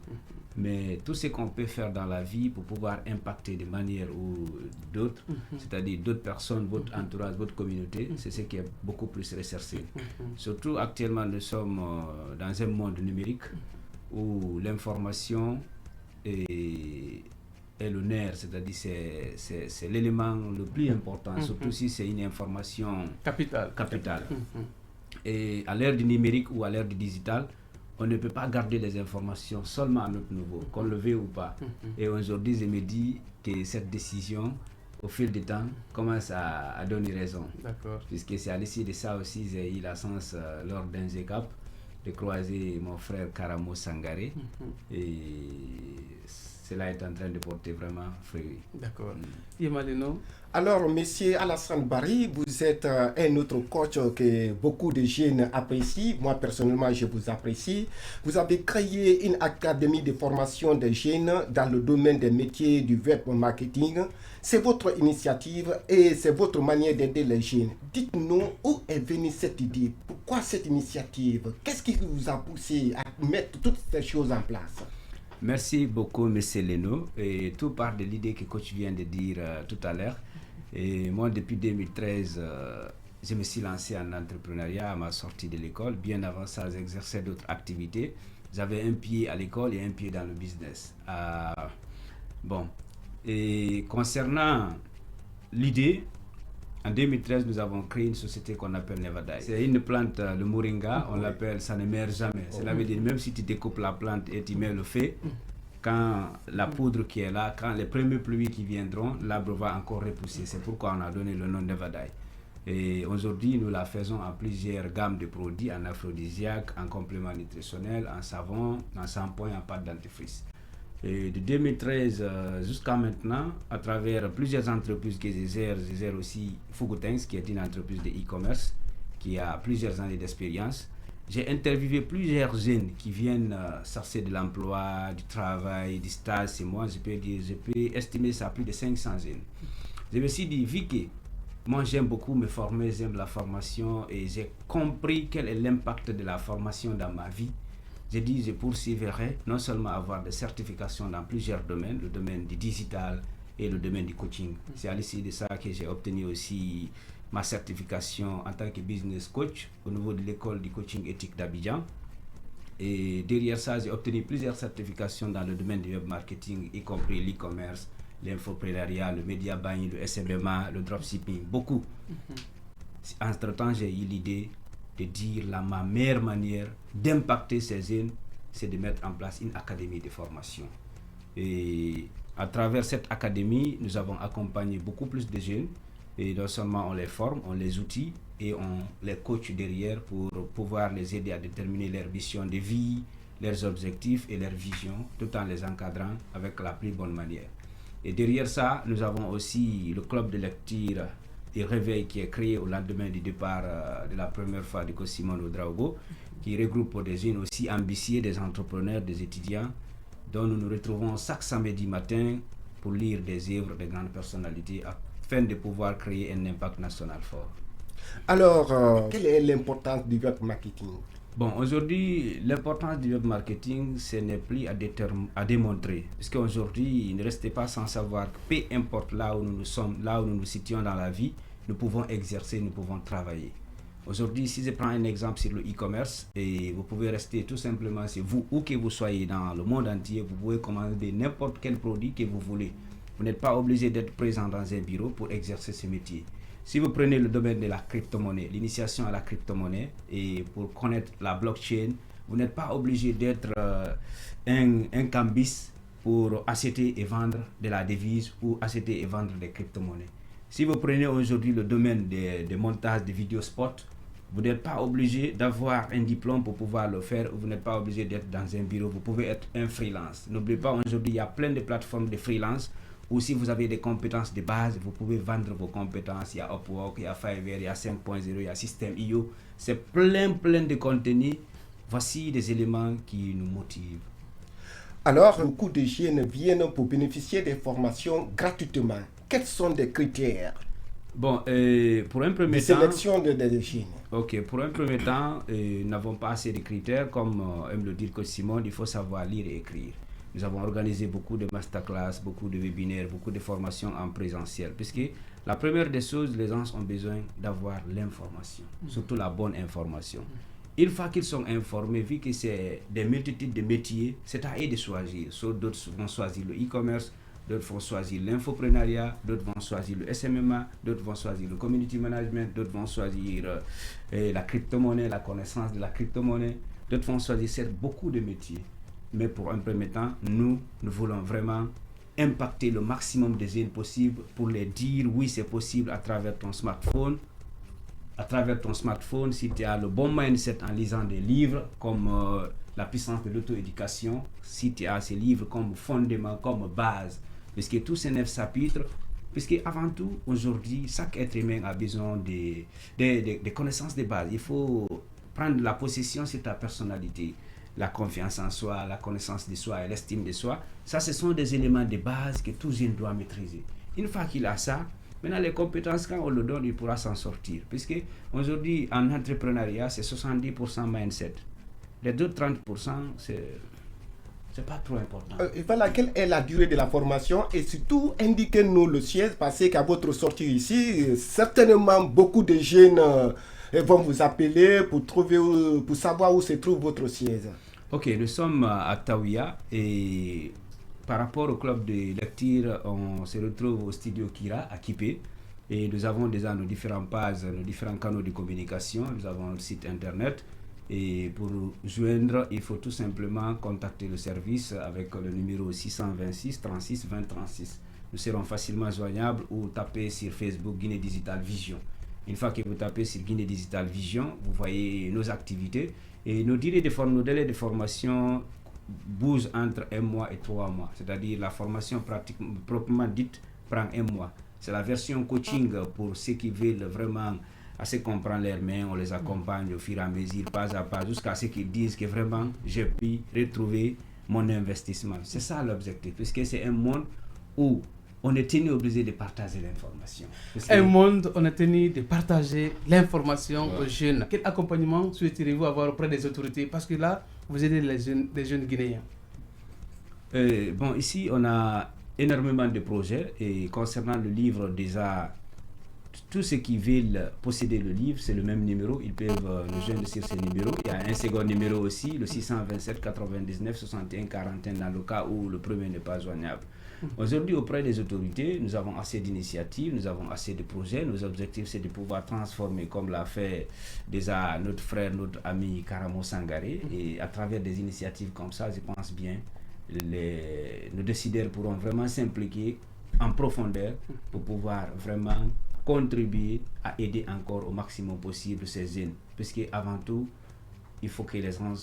Mais tout ce qu'on peut faire dans la vie pour pouvoir impacter de manière ou d'autres, c'est-à-dire d'autres personnes, votre entourage, votre communauté, c'est ce qui est beaucoup plus recherché. Surtout actuellement, nous sommes dans un monde numérique où l'information est le nerf, c'est-à-dire c'est l'élément le plus important, surtout si c'est une information capitale. Et à l'ère du numérique ou à l'ère du digital, on ne peut pas garder les informations seulement à notre niveau, qu'on le veuille ou pas. Et aujourd'hui, je me dis que cette décision, au fil du temps, commence à donner raison. D'accord. Puisque c'est à l'issue de ça aussi, j'ai eu la chance, lors d'un ZECAP, de croiser mon frère Karamo Sangaré. Et cela est en train de porter vraiment fruit. D'accord. Yemalino. Alors, monsieur Alassane Barry, vous êtes un autre coach que beaucoup de jeunes apprécient. Moi, personnellement, je vous apprécie. Vous avez créé une académie de formation des jeunes dans le domaine des métiers du web marketing. C'est votre initiative et c'est votre manière d'aider les jeunes. Dites-nous où est venue cette idée? Pourquoi cette initiative? Qu'est-ce qui vous a poussé à mettre toutes ces choses en place? Merci beaucoup, M. Leno. Et tout part de l'idée que coach vient de dire tout à l'heure. Et moi, depuis 2013, je me suis lancé en entrepreneuriat à ma sortie de l'école. Bien avant ça, j'exerçais d'autres activités. J'avais un pied à l'école et un pied dans le business. Et concernant l'idée, en 2013, nous avons créé une société qu'on appelle Nevadaï. C'est une plante, le moringa, on l'appelle, ça ne meurt jamais. Cela veut dire, même si tu découpes la plante et tu mets le feu, quand la poudre qui est là, quand les premières pluies qui viendront, l'arbre va encore repousser. C'est pourquoi on a donné le nom Nevadaï. Et aujourd'hui, nous la faisons en plusieurs gammes de produits, en aphrodisiaque, en complément nutritionnel, en savon, en shampoing, en pâte dentifrice. Et de 2013 jusqu'à maintenant, à travers plusieurs entreprises que je gère aussi Fugutengs, qui est une entreprise de e-commerce qui a plusieurs années d'expérience. J'ai interviewé plusieurs jeunes qui viennent chercher de l'emploi, du travail, du stage. C'est moi, je peux estimer ça à plus de 500 jeunes. Je me suis dit, vu que moi j'aime beaucoup me former, j'aime la formation et j'ai compris quel est l'impact de la formation dans ma vie. J'ai dit, je poursuivrai non seulement avoir des certifications dans plusieurs domaines, le domaine du digital et le domaine du coaching. C'est à l'issue de ça que j'ai obtenu aussi ma certification en tant que business coach au niveau de l'école du coaching éthique d'Abidjan. Et derrière ça, j'ai obtenu plusieurs certifications dans le domaine du web marketing, y compris l'e-commerce, l'infoprenariat, le media buying, le SMMA, le dropshipping, beaucoup. Entre-temps, j'ai eu l'idée de dire ma meilleure manière d'impacter ces jeunes, c'est de mettre en place une académie de formation. Et à travers cette académie, nous avons accompagné beaucoup plus de jeunes. Et non seulement on les forme, on les outille et on les coach derrière pour pouvoir les aider à déterminer leur mission de vie, leurs objectifs et leur vision, tout en les encadrant avec la plus bonne manière. Et derrière ça, nous avons aussi le club de lecture et réveil qui est créé au lendemain du départ de la première fois de Simon Ouedraogo, qui regroupe des jeunes aussi ambitieux, des entrepreneurs, des étudiants, dont nous nous retrouvons chaque samedi matin pour lire des œuvres de grandes personnalités afin de pouvoir créer un impact national fort. Alors, quelle est l'importance du web marketing? Bon, aujourd'hui, l'importance du web marketing, ce n'est plus à démontrer. Parce qu'aujourd'hui, il ne reste pas sans savoir que peu importe là où nous sommes, là où nous nous situons dans la vie, nous pouvons exercer, nous pouvons travailler. Aujourd'hui, si je prends un exemple sur le e-commerce, et vous pouvez rester tout simplement, c'est vous, où que vous soyez dans le monde entier, vous pouvez commander n'importe quel produit que vous voulez. Vous n'êtes pas obligé d'être présent dans un bureau pour exercer ce métier. Si vous prenez le domaine de la crypto-monnaie, l'initiation à la crypto-monnaie, et pour connaître la blockchain, vous n'êtes pas obligé d'être un cambiste pour acheter et vendre de la devise ou acheter et vendre des crypto-monnaies. Si vous prenez aujourd'hui le domaine des montages de vidéos spots, vous n'êtes pas obligé d'avoir un diplôme pour pouvoir le faire, vous n'êtes pas obligé d'être dans un bureau, vous pouvez être un freelance. N'oubliez pas, aujourd'hui, il y a plein de plateformes de freelance où si vous avez des compétences de base, vous pouvez vendre vos compétences. Il y a Upwork, il y a Fiverr, il y a 5.0, il y a System.io. C'est plein de contenus. Voici des éléments qui nous motivent. Alors, beaucoup de jeunes viennent pour bénéficier des formations gratuitement. Quels sont les critères Bon, pour un premier de temps, sélection des jeunes? Ok, pour un premier temps, nous n'avons pas assez de critères. Comme aime le dire Coach Simon, il faut savoir lire et écrire. Nous avons organisé beaucoup de masterclass, beaucoup de webinaires, beaucoup de formations en présentiel. Puisque la première des choses, les gens ont besoin d'avoir l'information, surtout la bonne information. Une fois qu'ils sont informés, vu que c'est des multitudes de métiers, c'est à eux de choisir. D'autres vont choisir le e-commerce, d'autres vont choisir l'infoprenariat, d'autres vont choisir le SMMA, d'autres vont choisir le community management, d'autres vont choisir la crypto-monnaie, la connaissance de la crypto-monnaie, d'autres vont choisir beaucoup de métiers. Mais pour un premier temps, nous voulons vraiment impacter le maximum des jeunes possible pour les dire oui, c'est possible à travers ton smartphone. À travers ton smartphone, si tu as le bon mindset en lisant des livres comme La puissance de l'auto-éducation, si tu as ces livres comme fondement, comme base, puisque tous ces 9 chapitres, puisque avant tout, aujourd'hui, chaque être humain a besoin des connaissances de base. Il faut prendre la possession sur ta personnalité. La confiance en soi, la connaissance de soi et l'estime de soi, ça ce sont des éléments de base que tout jeune doit maîtriser. Une fois qu'il a ça, maintenant les compétences, quand on le donne, il pourra s'en sortir. Puisque aujourd'hui, en entrepreneuriat, c'est 70% mindset. Les autres 30%, c'est pas trop important. Voilà, quelle est la durée de la formation et surtout indiquez-nous le siège parce qu'à votre sortie ici, certainement beaucoup de jeunes vont vous appeler pour savoir où se trouve votre siège. Ok, nous sommes à Taouia et par rapport au club de lecture, on se retrouve au studio Kira à Kipé et nous avons déjà nos différentes pages, nos différents canaux de communication. Nous avons le site internet et pour joindre, il faut tout simplement contacter le service avec le numéro 626 36 20 36. Nous serons facilement joignables ou taper sur Facebook Guinée Digital Vision. Une fois que vous tapez sur Guinée Digital Vision, vous voyez nos activités et nos délais de formation bougent entre 1 mois et 3 mois. C'est-à-dire la formation proprement dite prend 1 mois. C'est la version coaching pour ceux qui veulent vraiment assez comprendre leurs mains. On les accompagne au fur et à mesure, pas à pas, jusqu'à ce qu'ils disent que vraiment j'ai pu retrouver mon investissement. C'est ça l'objectif, puisque c'est un monde où on est tenu obligé de partager l'information. Un monde, on est tenu de partager l'information aux jeunes. Quel accompagnement souhaiteriez-vous avoir auprès des autorités? Parce que là, vous aidez les jeunes Guinéens. Bon, ici, on a énormément de projets. Et concernant le livre, déjà, tous ceux qui veulent posséder le livre, c'est le même numéro. Ils peuvent nous joindre sur ce numéro. Il y a un second numéro aussi, le 627 99 61 41, dans le cas où le premier n'est pas joignable. Aujourd'hui, auprès des autorités, nous avons assez d'initiatives, nous avons assez de projets. Nos objectifs, c'est de pouvoir transformer, comme l'a fait déjà notre frère, notre ami Karamo Sangaré. Et à travers des initiatives comme ça, je pense bien, nos décideurs pourront vraiment s'impliquer en profondeur pour pouvoir vraiment contribuer à aider encore au maximum possible ces jeunes. Puisque avant tout, il faut que les gens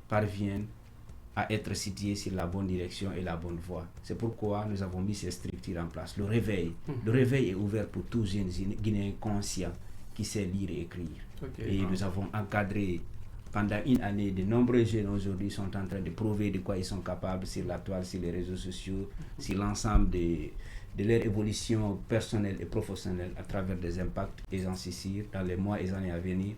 parviennent à être situés sur la bonne direction et la bonne voie. C'est pourquoi nous avons mis ces structures en place. Le réveil est ouvert pour tous jeunes Guinéens conscients qui savent lire et écrire. Et nous avons encadré pendant une année, de nombreux jeunes aujourd'hui sont en train de prouver de quoi ils sont capables sur la toile, sur les réseaux sociaux, sur l'ensemble de leur évolution personnelle et professionnelle à travers des impacts, et j'en suis sûr, dans les mois et années à venir,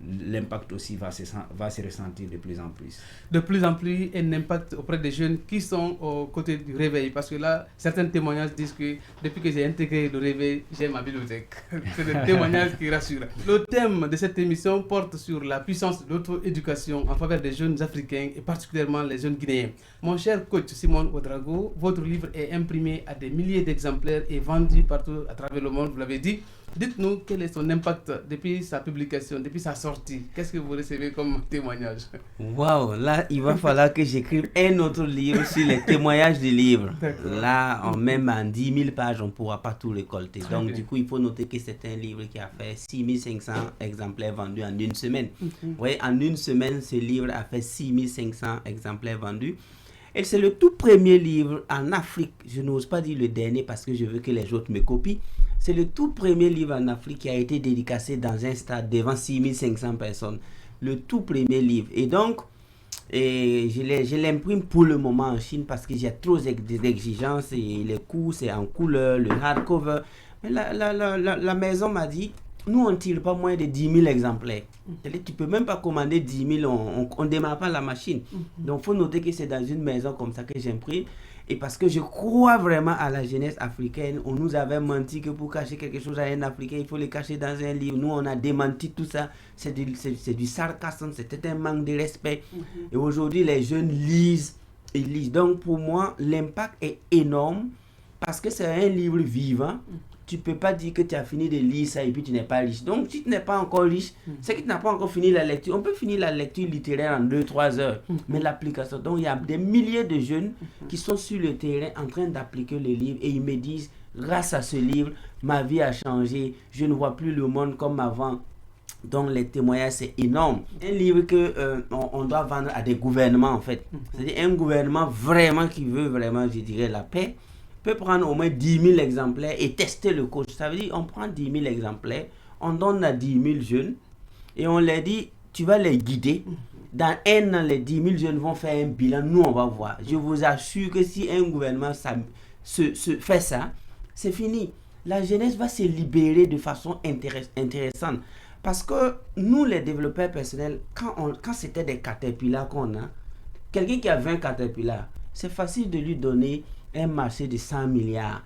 l'impact aussi va se ressentir de plus en plus. De plus en plus, un impact auprès des jeunes qui sont aux côtés du réveil. Parce que là, certains témoignages disent que depuis que j'ai intégré le réveil, j'ai ma bibliothèque. C'est des témoignages qui rassurent. Le thème de cette émission porte sur la puissance de l'auto-éducation en faveur des jeunes africains et particulièrement les jeunes guinéens. Mon cher coach Simon Ouedraogo, votre livre est imprimé à des milliers d'exemplaires et vendu partout à travers le monde, vous l'avez dit. Dites-nous quel est son impact depuis sa publication, depuis sa sortie. Qu'est-ce que vous recevez comme témoignage? Waouh, là, il va falloir que j'écrive un autre livre sur les témoignages du livre. Là, même en 10 000 pages, on ne pourra pas tout récolter. Donc, du coup, il faut noter que c'est un livre qui a fait 6500 exemplaires vendus en une semaine. Vous voyez, en une semaine, ce livre a fait 6500 exemplaires vendus. Et c'est le tout premier livre en Afrique. Je n'ose pas dire le dernier parce que je veux que les autres me copient. C'est le tout premier livre en Afrique qui a été dédicacé dans un stade devant 6500 personnes. Le tout premier livre. Et donc, je l'imprime pour le moment en Chine parce que j'ai trop d'exigences et les coûts, c'est en couleur, le hardcover. Mais la maison m'a dit, nous, on ne tire pas moins de 10 000 exemplaires. Tu ne peux même pas commander 10 000, on ne démarre pas la machine. Donc, il faut noter que c'est dans une maison comme ça que j'imprime. Et parce que je crois vraiment à la jeunesse africaine, on nous avait menti que pour cacher quelque chose à un Africain, il faut le cacher dans un livre. Nous, on a démenti tout ça. C'est du sarcasme, c'était un manque de respect. Et aujourd'hui, les jeunes lisent et lisent. Donc, pour moi, l'impact est énorme parce que c'est un livre vivant. Tu ne peux pas dire que tu as fini de lire ça et puis tu n'es pas riche. Donc, si tu n'es pas encore riche, c'est que tu n'as pas encore fini la lecture. On peut finir la lecture littéraire en 2-3 heures, mais l'application. Donc, il y a des milliers de jeunes qui sont sur le terrain en train d'appliquer le livre et ils me disent, grâce à ce livre, ma vie a changé. Je ne vois plus le monde comme avant. Donc, les témoignages, c'est énorme. Un livre qu'on doit vendre à des gouvernements, en fait. C'est-à-dire un gouvernement vraiment qui veut vraiment, je dirais, la paix. Peut prendre au moins 10 000 exemplaires et tester le coach. Ça veut dire on prend 10 000 exemplaires, on donne à 10 000 jeunes et on leur dit, tu vas les guider. Dans un an, les 10 000 jeunes vont faire un bilan. Nous, on va voir. Je vous assure que si un gouvernement fait ça, c'est fini. La jeunesse va se libérer de façon intéressante. Parce que nous, les développeurs personnels, quand c'était des caterpillars qu'on a, quelqu'un qui a 20 caterpillars, c'est facile de lui donner un marché de 100 milliards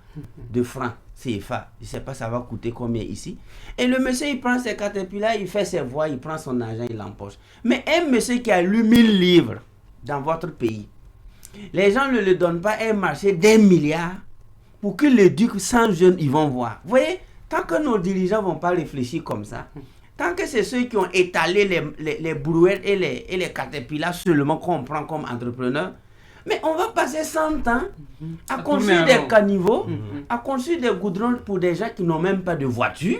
de francs CFA. Je ne sais pas ça va coûter combien ici. Et le monsieur, il prend ses caterpillars, il fait ses voies, il prend son argent, il l'empoche. Mais un monsieur qui a lu 1000 livres dans votre pays, les gens ne le donnent pas un marché d'1 milliard pour qu'il éduque 100 jeunes, ils vont voir. Vous voyez, tant que nos dirigeants ne vont pas réfléchir comme ça, tant que c'est ceux qui ont étalé les brouettes et les caterpillars seulement qu'on prend comme entrepreneurs, mais on va passer 100 ans à construire des caniveaux, à construire des goudrons pour des gens qui n'ont même pas de voiture.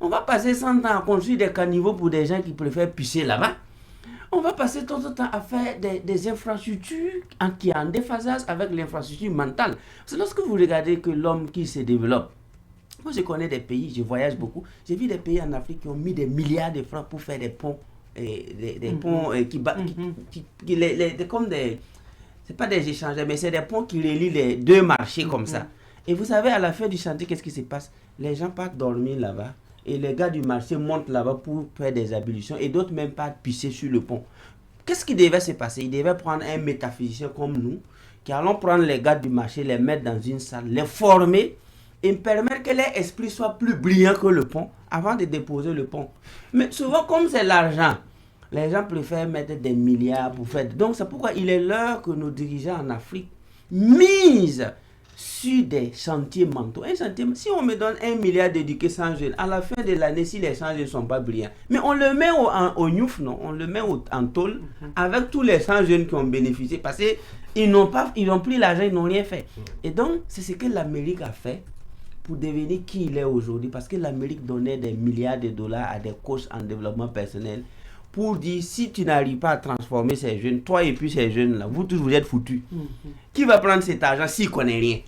On va passer 100 ans à construire des caniveaux pour des gens qui préfèrent pisser là-bas. On va passer tout le temps à faire des infrastructures qui sont en déphasage avec l'infrastructure mentale. C'est lorsque vous regardez que l'homme qui se développe. Moi, je connais des pays, je voyage beaucoup. J'ai vu des pays en Afrique qui ont mis des milliards de francs pour faire des ponts. Des ponts comme des... C'est pas des échanges, mais c'est des ponts qui relient les deux marchés comme ça. Et vous savez, à la fin du chantier, qu'est-ce qui se passe? Les gens partent dormir là-bas et les gars du marché montent là-bas pour faire des ablutions et d'autres même partent pisser sur le pont. Qu'est-ce qui devait se passer? Ils devaient prendre un métaphysicien comme nous, qui allons prendre les gars du marché, les mettre dans une salle, les former et permettre que leur esprit soit plus brillant que le pont avant de déposer le pont. Mais souvent, comme c'est l'argent, les gens préfèrent mettre des milliards pour faire... Donc, c'est pourquoi il est l'heure que nos dirigeants en Afrique misent sur des chantiers mentaux. Un chantier, si on me donne 1 milliard d'éduquer 100 jeunes, à la fin de l'année, si les 100 jeunes ne sont pas brillants, mais on le met au Nyouf, non? On le met en tôle avec tous les 100 jeunes qui ont bénéficié parce qu'ils n'ont plus l'argent, ils n'ont rien fait. Et donc, c'est ce que l'Amérique a fait pour devenir qui il est aujourd'hui. Parce que l'Amérique donnait des milliards de dollars à des coachs en développement personnel pour dire, si tu n'arrives pas à transformer ces jeunes, toi et puis ces jeunes-là, vous tous, vous êtes foutus. Qui va prendre cet argent s'il ne connaît rien?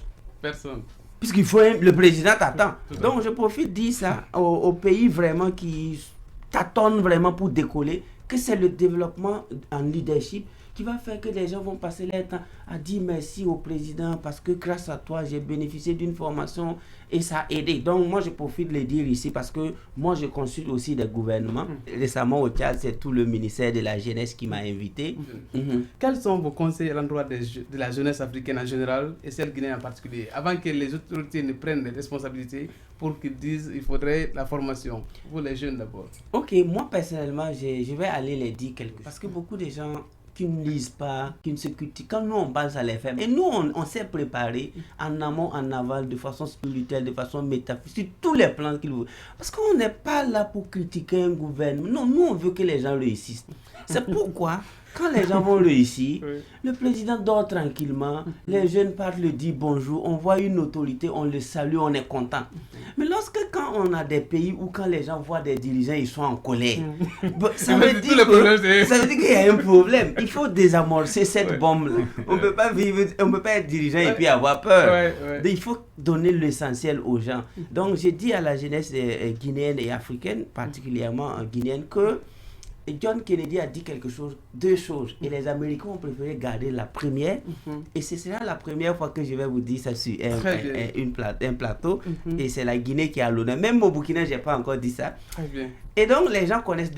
Personne. Puisqu'il faut le président t'attend. Donc, je profite de dire ça aux pays vraiment qui t'attendent vraiment pour décoller, que c'est le développement en leadership qui va faire que les gens vont passer leur temps à dire merci au président parce que grâce à toi, j'ai bénéficié d'une formation et ça a aidé. Donc, moi, je profite de le dire ici parce que moi, je consulte aussi des gouvernements. Récemment, au Tchad, c'est tout le ministère de la Jeunesse qui m'a invité. Quels sont vos conseils à l'endroit de la jeunesse africaine en général et celle guinéenne en particulier, avant que les autorités ne prennent des responsabilités pour qu'ils disent qu'il faudrait la formation pour les jeunes d'abord? Ok, moi personnellement, je vais aller les dire quelque chose. Parce que beaucoup de gens qui ne lisent pas, qui ne se cultivent, quand nous on pense à les faire, et nous on s'est préparé en amont, en aval, de façon spirituelle, de façon métaphysique, sur tous les plans qu'il veut. Parce qu'on n'est pas là pour critiquer un gouvernement. Non, nous on veut que les gens réussissent. C'est pourquoi, quand les gens vont réussir, le président dort tranquillement, les jeunes partent le dire bonjour, on voit une autorité, on le salue, on est content. Mais quand on a des pays où quand les gens voient des dirigeants, ils sont en colère, ça veut dire qu'il y a un problème. Il faut désamorcer cette bombe-là. On peut pas être dirigeant et puis avoir peur. Il faut donner l'essentiel aux gens. Donc j'ai dit à la jeunesse guinéenne et africaine, particulièrement guinéenne, que John Kennedy a dit deux choses, et les Américains ont préféré garder la première, et ce sera la première fois que je vais vous dire ça sur un plateau, et c'est la Guinée qui a l'honneur. Même au Burkina, je n'ai pas encore dit ça. Très bien. Et donc les gens connaissent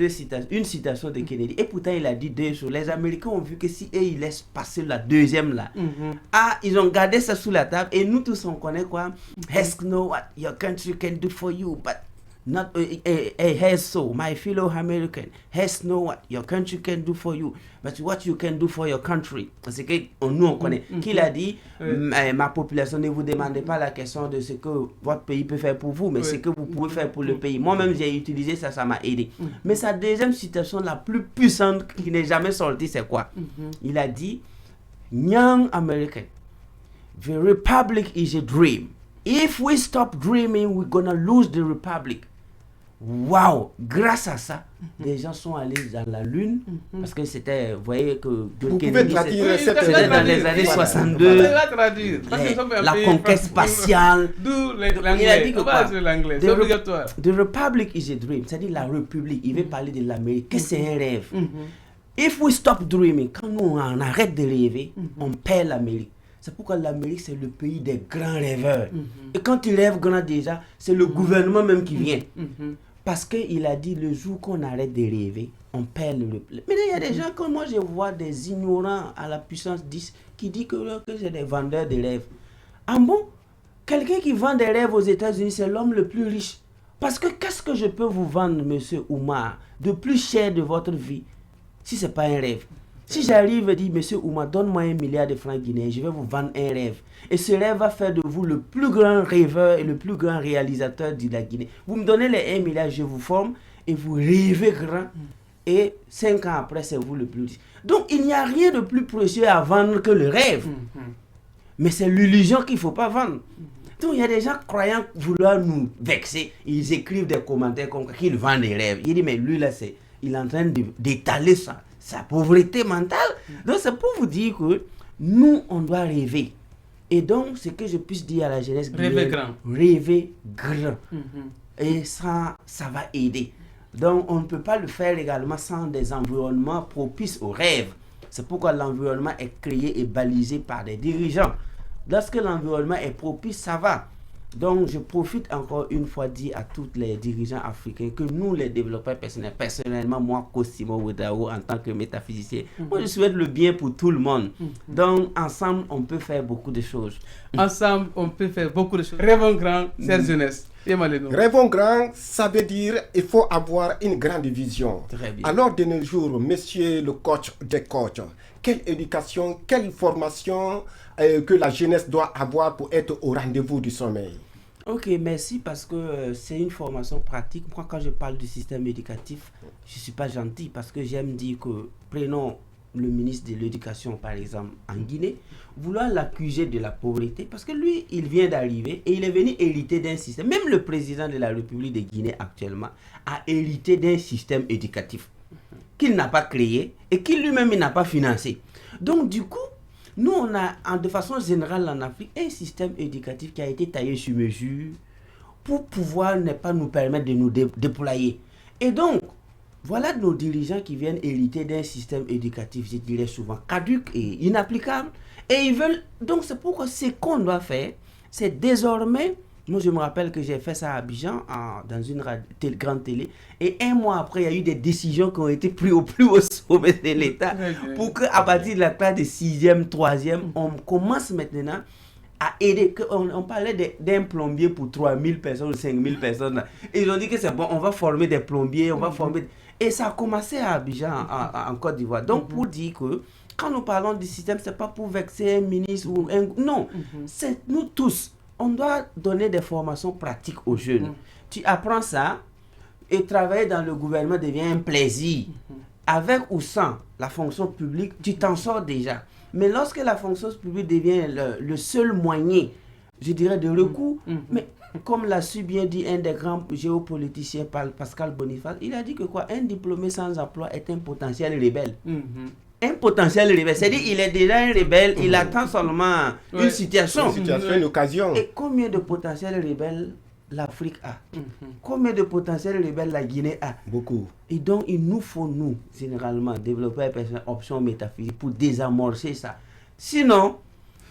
une citation de Kennedy, et pourtant il a dit deux choses. Les Américains ont vu que si eux ils laissent passer la deuxième là, ils ont gardé ça sous la table, et nous tous on connaît quoi? Ask know what your country can do for you, but not so my fellow American has know what your country can do for you, but what you can do for your country. C'est que nous on connaît. Qu'il a dit, ma population, ne vous demandez pas la question de ce que votre pays peut faire pour vous, mais ce que vous pouvez faire pour le pays. Moi-même j'ai utilisé ça, ça m'a aidé. Mais sa deuxième citation la plus puissante qui n'est jamais sortie, c'est quoi? Il a dit, young American, the republic is a dream. If we stop dreaming, we're gonna lose the republic. Waouh! Grâce à ça, les gens sont allés dans la Lune, parce que c'était, vous voyez que vous pouvez traduire c'était dans les années 62, la conquête spatiale. D'où l'anglais. C'est obligatoire. The Republic is a dream, c'est-à-dire la République. Il veut parler de l'Amérique, que c'est un rêve. If we stop dreaming, quand nous on arrête de rêver, on perd l'Amérique. C'est pourquoi l'Amérique, c'est le pays des grands rêveurs. Et quand tu rêves grand déjà, c'est le gouvernement même qui vient. Parce qu'il a dit, le jour qu'on arrête de rêver, on perd le... Mais il y a des gens, comme moi, je vois des ignorants à la puissance 10 qui disent que c'est des vendeurs de rêves. Ah bon? Quelqu'un qui vend des rêves aux États-Unis, c'est l'homme le plus riche. Parce que qu'est-ce que je peux vous vendre, monsieur Oumar, de plus cher de votre vie, si ce n'est pas un rêve? Si j'arrive et dis, monsieur Oumar, donne-moi 1 milliard de francs guinéens, je vais vous vendre un rêve. Et ce rêve va faire de vous le plus grand rêveur et le plus grand réalisateur de la Guinée. Vous me donnez les 1 milliard, je vous forme et vous rêvez grand. Et 5 ans après, c'est vous le plus riche. Donc, il n'y a rien de plus précieux à vendre que le rêve. Mais c'est l'illusion qu'il ne faut pas vendre. Donc, il y a des gens croyant vouloir nous vexer. Ils écrivent des commentaires comme qu'ils vendent des rêves. Il dit, mais lui, là, il est en train d'étaler sa pauvreté mentale. Donc, c'est pour vous dire que nous, on doit rêver. Et donc, ce que je puisse dire à la jeunesse, rêver grand. Rêver grand. Et ça va aider. Donc, on ne peut pas le faire également sans des environnements propices aux rêves. C'est pourquoi l'environnement est créé et balisé par des dirigeants. Lorsque l'environnement est propice, ça va. Donc, je profite encore une fois de dire à tous les dirigeants africains que nous, les développeurs personnels, personnellement, moi, Cosimo Ouedraogo, en tant que métaphysicien, moi, je souhaite le bien pour tout le monde. Donc, ensemble, on peut faire beaucoup de choses. Ensemble, on peut faire beaucoup de choses. Rêvons grand, chère jeunesse. Rêvons grand, ça veut dire qu'il faut avoir une grande vision. Très bien. Alors, de nos jours, monsieur le coach des coachs, quelle éducation, quelle formation que la jeunesse doit avoir pour être au rendez-vous du sommeil? Ok, merci, parce que c'est une formation pratique. Moi, quand je parle du système éducatif, je ne suis pas gentil parce que j'aime dire que, prenons le ministre de l'Éducation, par exemple, en Guinée, vouloir l'accuser de la pauvreté, parce que lui, il vient d'arriver et il est venu hériter d'un système. Même le président de la République de Guinée actuellement a hérité d'un système éducatif qu'il n'a pas créé et qu'il lui-même n'a pas financé. Donc, du coup, nous, on a, de façon générale en Afrique, un système éducatif qui a été taillé sur mesure pour pouvoir ne pas nous permettre de nous déployer. Et donc, Voilà nos dirigeants qui viennent hériter d'un système éducatif, je dirais souvent, caduc et inapplicable. Et ils veulent... Donc c'est pourquoi ce qu'on doit faire, c'est désormais... Moi, je me rappelle que j'ai fait ça à Abidjan, dans une grande télé. Et un mois après, il y a eu des décisions qui ont été prises au plus haut sommet de l'État pour qu'à partir de la classe de 6e, 3e, on commence maintenant à aider. On parlait d'un plombier pour 3000 personnes ou 5000 personnes. Et ils ont dit que c'est bon, on va former des plombiers, on va former... Et ça a commencé à Abidjan, en Côte d'Ivoire. Donc, pour dire que quand nous parlons du système, ce n'est pas pour vexer un ministre ou un... Non, c'est nous tous. On doit donner des formations pratiques aux jeunes. Tu apprends ça et travailler dans le gouvernement devient un plaisir. Avec ou sans la fonction publique, tu t'en sors déjà. Mais lorsque la fonction publique devient le seul moyen, je dirais, de recours, mais comme l'a su bien dit un des grands géopoliticiens, Pascal Boniface, il a dit que quoi, un diplômé sans emploi est un potentiel rebelle. Un potentiel rebelle, c'est-à-dire il est déjà un rebelle, il attend seulement une situation. Une occasion. Et combien de potentiels rebelles l'Afrique a? Combien de potentiels rebelles la Guinée a? Beaucoup. Et donc il nous faut, nous, généralement, développer une option métaphysique pour désamorcer ça. Sinon,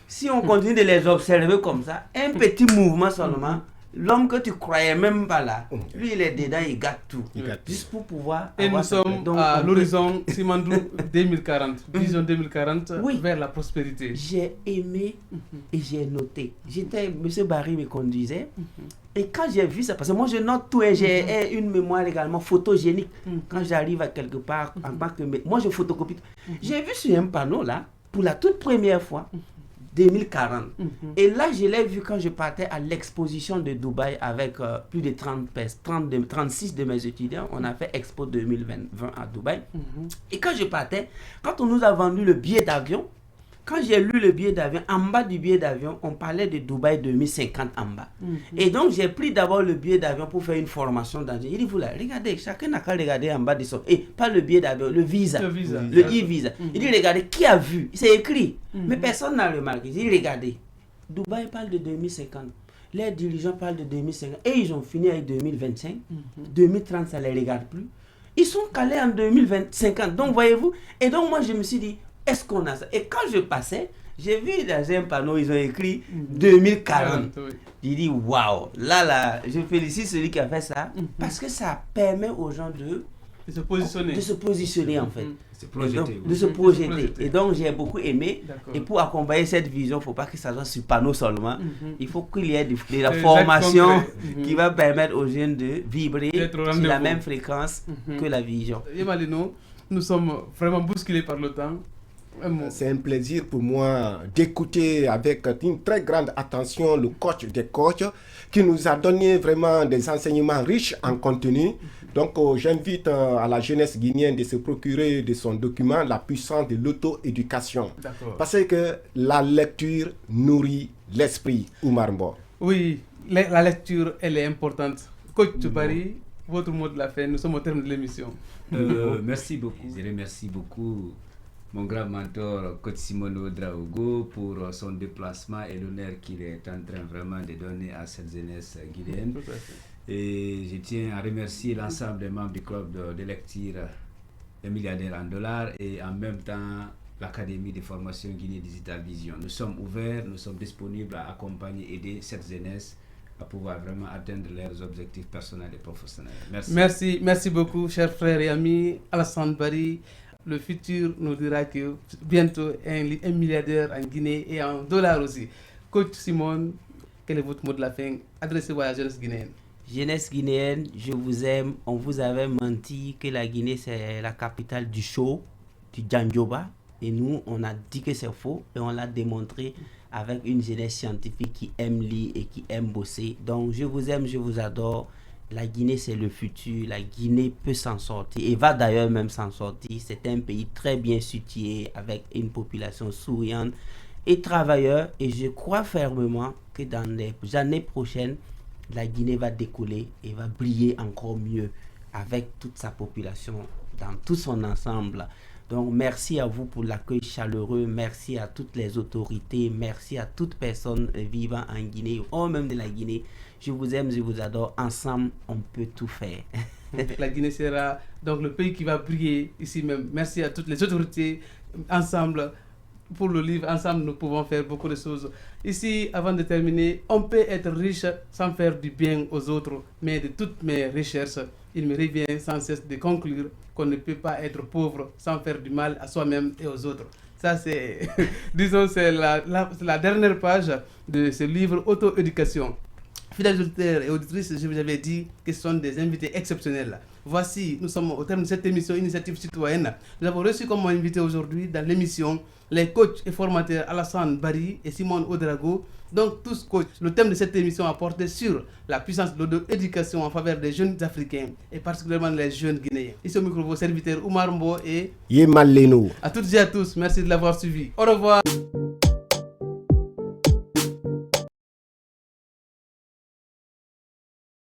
si on continue de les observer comme ça, un petit mouvement seulement, l'homme que tu croyais même pas là, lui il est dedans, il gâte tout. Juste pour pouvoir... Et nous sommes à l'horizon Simandou 2040, vision 2040 vers la prospérité. J'ai aimé et j'ai noté. M. Barry me conduisait. Et quand j'ai vu ça, parce que moi je note tout et j'ai une mémoire également photogénique. Quand j'arrive à quelque part, en tant que... Moi je photocopie tout. J'ai vu sur un panneau là, pour la toute première fois, 2040. Et là, je l'ai vu quand je partais à l'exposition de Dubaï avec plus de 36 de mes étudiants. On a fait Expo 2020 à Dubaï. Et quand je partais, quand on nous a vendu le billet d'avion, quand j'ai lu le billet d'avion, en bas du billet d'avion, on parlait de Dubaï 2050 en bas. Et donc, j'ai pris d'abord le billet d'avion pour faire une formation dans... Il dit, vous là, regardez, chacun n'a qu'à regarder en bas de son... Et pas le billet d'avion, le visa. Le e-visa. Il dit, regardez, qui a vu? C'est écrit. Mais personne n'a remarqué. Il dit, regardez, Dubaï parle de 2050. Les dirigeants parlent de 2050. Et ils ont fini avec 2025. 2030, ça ne les regarde plus. Ils sont calés en 2050. Donc, voyez-vous. Et donc, moi, je me suis dit, est-ce qu'on a ça? Et quand je passais, j'ai vu dans un panneau, ils ont écrit 2040. J'ai dit, waouh, là, je félicite celui qui a fait ça, parce que ça permet aux gens de se positionner en fait. De se projeter. Et donc, j'ai beaucoup aimé. Et pour accompagner cette vision, il ne faut pas que ça soit sur panneau seulement. Il faut qu'il y ait de la formation qui va permettre aux jeunes de vibrer sur la même fréquence que la vision. Yemalino, nous sommes vraiment bousculés par le temps. C'est un plaisir pour moi d'écouter avec une très grande attention le coach des coachs qui nous a donné vraiment des enseignements riches en contenu. Donc j'invite à la jeunesse guinéenne de se procurer de son document La puissance de l'auto-éducation. Parce que la lecture nourrit l'esprit. Oumar Mbo. Oui, la lecture elle est importante. Coach Tubari, votre mot de la fin, nous sommes au terme de l'émission. Merci beaucoup. Je remercie beaucoup mon grand mentor, Coach Simono Draogo, pour son déplacement et l'honneur qu'il est en train vraiment de donner à cette jeunesse guinéenne. Et je tiens à remercier l'ensemble des membres du club de lecture Les Milliardaires en Dollars et en même temps l'Académie de formation Guinée Digital Vision. Nous sommes ouverts, nous sommes disponibles à accompagner et aider cette jeunesse à pouvoir vraiment atteindre leurs objectifs personnels et professionnels. Merci beaucoup, chers frères et amis. Alassane Barry. Le futur nous dira que bientôt un milliardaire en Guinée et en dollars aussi. Coach Simone, quel est votre mot de la fin? Adressez-vous à la jeunesse guinéenne. Jeunesse guinéenne, je vous aime. On vous avait menti que la Guinée c'est la capitale du show, du Djandjoba. Et nous, on a dit que c'est faux et on l'a démontré avec une jeunesse scientifique qui aime lire et qui aime bosser. Donc je vous aime, je vous adore. La Guinée, c'est le futur. La Guinée peut s'en sortir et va d'ailleurs même s'en sortir. C'est un pays très bien situé avec une population souriante et travailleur. Et je crois fermement que dans les années prochaines, la Guinée va décoller et va briller encore mieux avec toute sa population dans tout son ensemble. Donc, merci à vous pour l'accueil chaleureux. Merci à toutes les autorités. Merci à toute personne vivant en Guinée ou même de la Guinée. Je vous aime, je vous adore. Ensemble, on peut tout faire. La Guinée sera donc le pays qui va briller ici même. Merci à toutes les autorités. Ensemble, pour le livre, ensemble, nous pouvons faire beaucoup de choses. Ici, avant de terminer, on peut être riche sans faire du bien aux autres, mais de toutes mes recherches, il me revient sans cesse de conclure qu'on ne peut pas être pauvre sans faire du mal à soi-même et aux autres. Ça, c'est, disons, c'est la dernière page de ce livre Auto-éducation. Fidèles auditeurs et auditrices, je vous avais dit que ce sont des invités exceptionnels. Voici, nous sommes au terme de cette émission Initiative Citoyenne. Nous avons reçu comme invité aujourd'hui dans l'émission les coachs et formateurs Alassane Barry et Simone Ouedraogo. Donc tous coachs. Le thème de cette émission a porté sur la puissance de l'auto-éducation en faveur des jeunes africains et particulièrement les jeunes guinéens. Ici au micro, vos serviteurs Oumar Mbo et Yemaleno. À toutes et à tous, merci de l'avoir suivi. Au revoir.